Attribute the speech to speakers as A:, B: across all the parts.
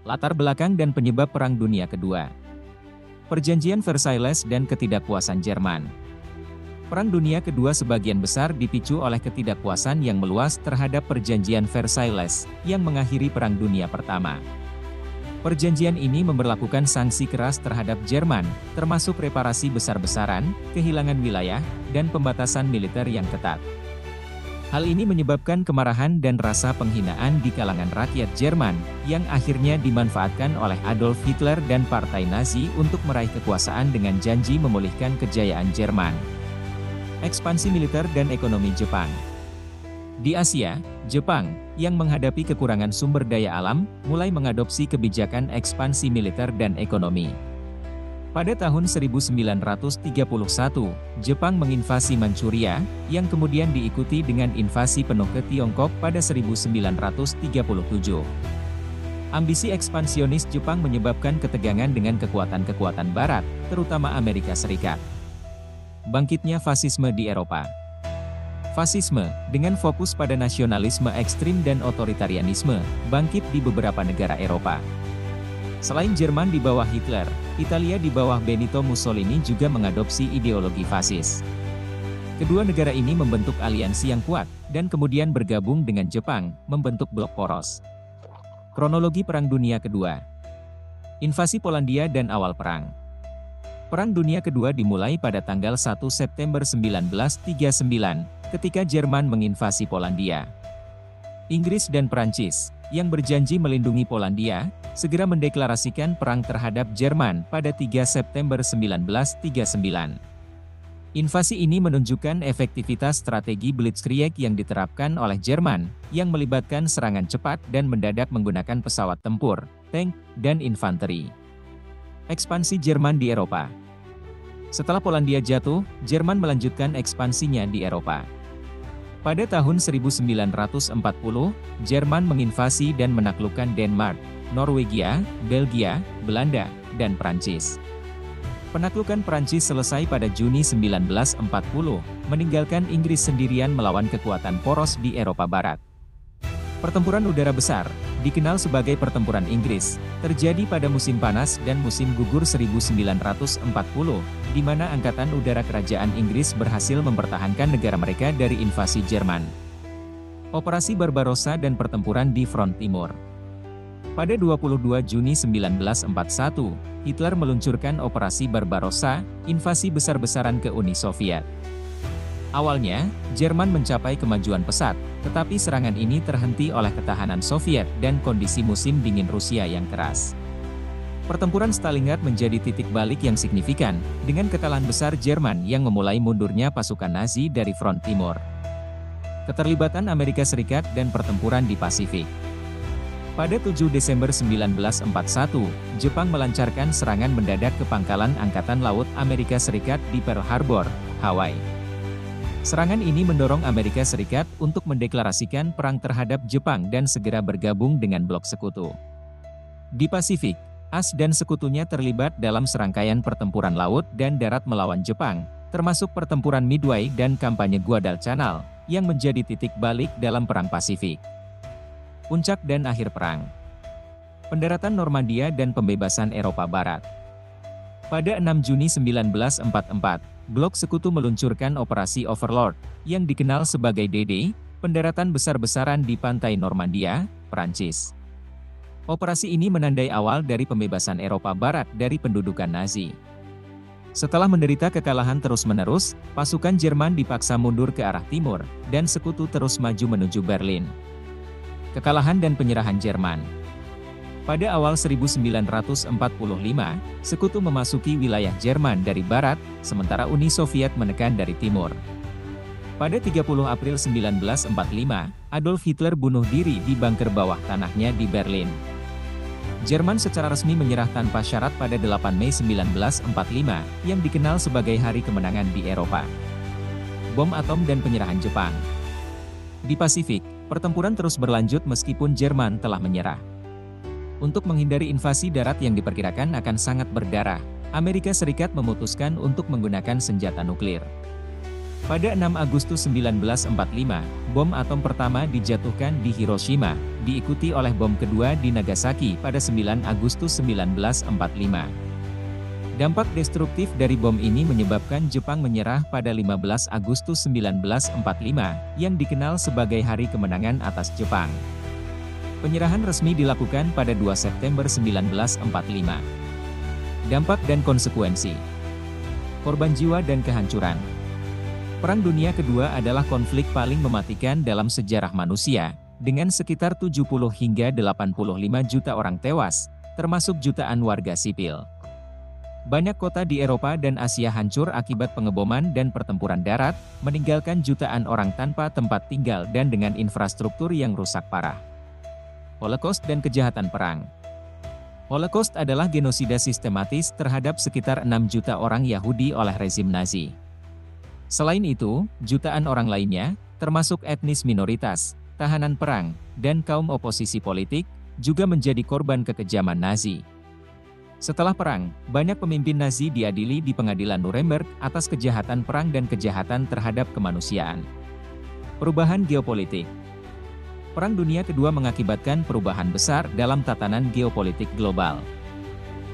A: Latar belakang dan penyebab Perang Dunia Kedua. Perjanjian Versailles dan ketidakpuasan Jerman. Perang Dunia Kedua sebagian besar dipicu oleh ketidakpuasan yang meluas terhadap Perjanjian Versailles, yang mengakhiri Perang Dunia Pertama. Perjanjian ini memberlakukan sanksi keras terhadap Jerman, termasuk reparasi besar-besaran, kehilangan wilayah, dan pembatasan militer yang ketat. Hal ini menyebabkan kemarahan dan rasa penghinaan di kalangan rakyat Jerman, yang akhirnya dimanfaatkan oleh Adolf Hitler dan Partai Nazi untuk meraih kekuasaan dengan janji memulihkan kejayaan Jerman. Ekspansi militer dan ekonomi Jepang. Di Asia, Jepang, yang menghadapi kekurangan sumber daya alam, mulai mengadopsi kebijakan ekspansi militer dan ekonomi. Pada tahun 1931, Jepang menginvasi Manchuria, yang kemudian diikuti dengan invasi penuh ke Tiongkok pada 1937. Ambisi ekspansionis Jepang menyebabkan ketegangan dengan kekuatan-kekuatan Barat, terutama Amerika Serikat. Bangkitnya fasisme di Eropa. Fasisme, dengan fokus pada nasionalisme ekstrim dan otoritarianisme, bangkit di beberapa negara Eropa. Selain Jerman di bawah Hitler, Italia di bawah Benito Mussolini juga mengadopsi ideologi fasis. Kedua negara ini membentuk aliansi yang kuat, dan kemudian bergabung dengan Jepang, membentuk blok poros. Kronologi Perang Dunia Kedua. Invasi Polandia dan awal perang. Perang Dunia Kedua dimulai pada tanggal 1 September 1939, ketika Jerman menginvasi Polandia. Inggris dan Prancis, yang berjanji melindungi Polandia, segera mendeklarasikan perang terhadap Jerman pada 3 September 1939. Invasi ini menunjukkan efektivitas strategi Blitzkrieg yang diterapkan oleh Jerman, yang melibatkan serangan cepat dan mendadak menggunakan pesawat tempur, tank, dan infanteri. Ekspansi Jerman di Eropa. Setelah Polandia jatuh, Jerman melanjutkan ekspansinya di Eropa. Pada tahun 1940, Jerman menginvasi dan menaklukkan Denmark, Norwegia, Belgia, Belanda, dan Prancis. Penaklukan Prancis selesai pada Juni 1940, meninggalkan Inggris sendirian melawan kekuatan poros di Eropa Barat. Pertempuran udara besar, dikenal sebagai Pertempuran Inggris, terjadi pada musim panas dan musim gugur 1940, di mana Angkatan Udara Kerajaan Inggris berhasil mempertahankan negara mereka dari invasi Jerman. Operasi Barbarossa dan pertempuran di Front Timur. Pada 22 Juni 1941, Hitler meluncurkan Operasi Barbarossa, invasi besar-besaran ke Uni Soviet. Awalnya, Jerman mencapai kemajuan pesat, tetapi serangan ini terhenti oleh ketahanan Soviet dan kondisi musim dingin Rusia yang keras. Pertempuran Stalingrad menjadi titik balik yang signifikan, dengan kekalahan besar Jerman yang memulai mundurnya pasukan Nazi dari Front Timur. Keterlibatan Amerika Serikat dan pertempuran di Pasifik. Pada 7 Desember 1941, Jepang melancarkan serangan mendadak ke pangkalan Angkatan Laut Amerika Serikat di Pearl Harbor, Hawaii. Serangan ini mendorong Amerika Serikat untuk mendeklarasikan perang terhadap Jepang dan segera bergabung dengan blok sekutu. Di Pasifik, AS dan sekutunya terlibat dalam serangkaian pertempuran laut dan darat melawan Jepang, termasuk pertempuran Midway dan kampanye Guadalcanal, yang menjadi titik balik dalam Perang Pasifik. Puncak dan akhir perang. Pendaratan Normandia dan pembebasan Eropa Barat. Pada 6 Juni 1944, Blok Sekutu meluncurkan Operasi Overlord, yang dikenal sebagai D-Day, pendaratan besar-besaran di pantai Normandia, Prancis. Operasi ini menandai awal dari pembebasan Eropa Barat dari pendudukan Nazi. Setelah menderita kekalahan terus-menerus, pasukan Jerman dipaksa mundur ke arah timur, dan Sekutu terus maju menuju Berlin. Kekalahan dan penyerahan Jerman. Pada awal 1945, Sekutu memasuki wilayah Jerman dari barat, sementara Uni Soviet menekan dari timur. Pada 30 April 1945, Adolf Hitler bunuh diri di bunker bawah tanahnya di Berlin. Jerman secara resmi menyerah tanpa syarat pada 8 Mei 1945, yang dikenal sebagai Hari Kemenangan di Eropa. Bom atom dan penyerahan Jepang. Di Pasifik, pertempuran terus berlanjut meskipun Jerman telah menyerah. Untuk menghindari invasi darat yang diperkirakan akan sangat berdarah, Amerika Serikat memutuskan untuk menggunakan senjata nuklir. Pada 6 Agustus 1945, bom atom pertama dijatuhkan di Hiroshima, diikuti oleh bom kedua di Nagasaki pada 9 Agustus 1945. Dampak destruktif dari bom ini menyebabkan Jepang menyerah pada 15 Agustus 1945, yang dikenal sebagai Hari Kemenangan atas Jepang. Penyerahan resmi dilakukan pada 2 September 1945. Dampak dan konsekuensi. Korban jiwa dan kehancuran. Perang Dunia Kedua adalah konflik paling mematikan dalam sejarah manusia, dengan sekitar 70 hingga 85 juta orang tewas, termasuk jutaan warga sipil. Banyak kota di Eropa dan Asia hancur akibat pengeboman dan pertempuran darat, meninggalkan jutaan orang tanpa tempat tinggal dan dengan infrastruktur yang rusak parah. Holocaust dan kejahatan perang. Holocaust adalah genosida sistematis terhadap sekitar 6 juta orang Yahudi oleh rezim Nazi. Selain itu, jutaan orang lainnya, termasuk etnis minoritas, tahanan perang, dan kaum oposisi politik, juga menjadi korban kekejaman Nazi. Setelah perang, banyak pemimpin Nazi diadili di pengadilan Nuremberg atas kejahatan perang dan kejahatan terhadap kemanusiaan. Perubahan geopolitik. Perang Dunia Kedua mengakibatkan perubahan besar dalam tatanan geopolitik global.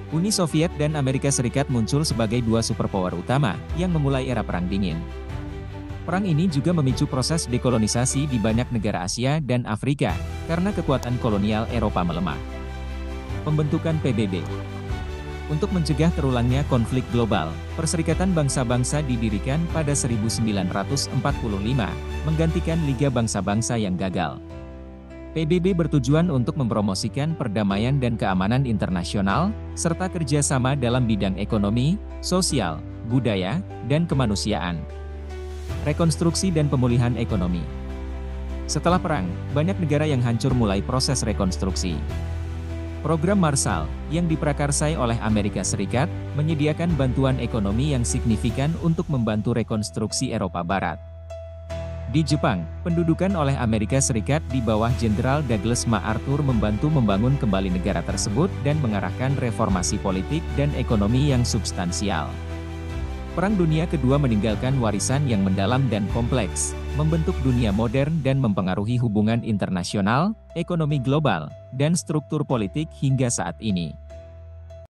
A: Uni Soviet dan Amerika Serikat muncul sebagai dua superpower utama yang memulai era Perang Dingin. Perang ini juga memicu proses dekolonisasi di banyak negara Asia dan Afrika karena kekuatan kolonial Eropa melemah. Pembentukan PBB. Untuk mencegah terulangnya konflik global, Perserikatan Bangsa-Bangsa didirikan pada 1945, menggantikan Liga Bangsa-Bangsa yang gagal. PBB bertujuan untuk mempromosikan perdamaian dan keamanan internasional, serta kerjasama dalam bidang ekonomi, sosial, budaya, dan kemanusiaan. Rekonstruksi dan pemulihan ekonomi. Setelah perang, banyak negara yang hancur mulai proses rekonstruksi. Program Marshall, yang diprakarsai oleh Amerika Serikat, menyediakan bantuan ekonomi yang signifikan untuk membantu rekonstruksi Eropa Barat. Di Jepang, pendudukan oleh Amerika Serikat di bawah Jenderal Douglas MacArthur membantu membangun kembali negara tersebut dan mengarahkan reformasi politik dan ekonomi yang substansial. Perang Dunia Kedua meninggalkan warisan yang mendalam dan kompleks, membentuk dunia modern dan mempengaruhi hubungan internasional, ekonomi global, dan struktur politik hingga saat ini.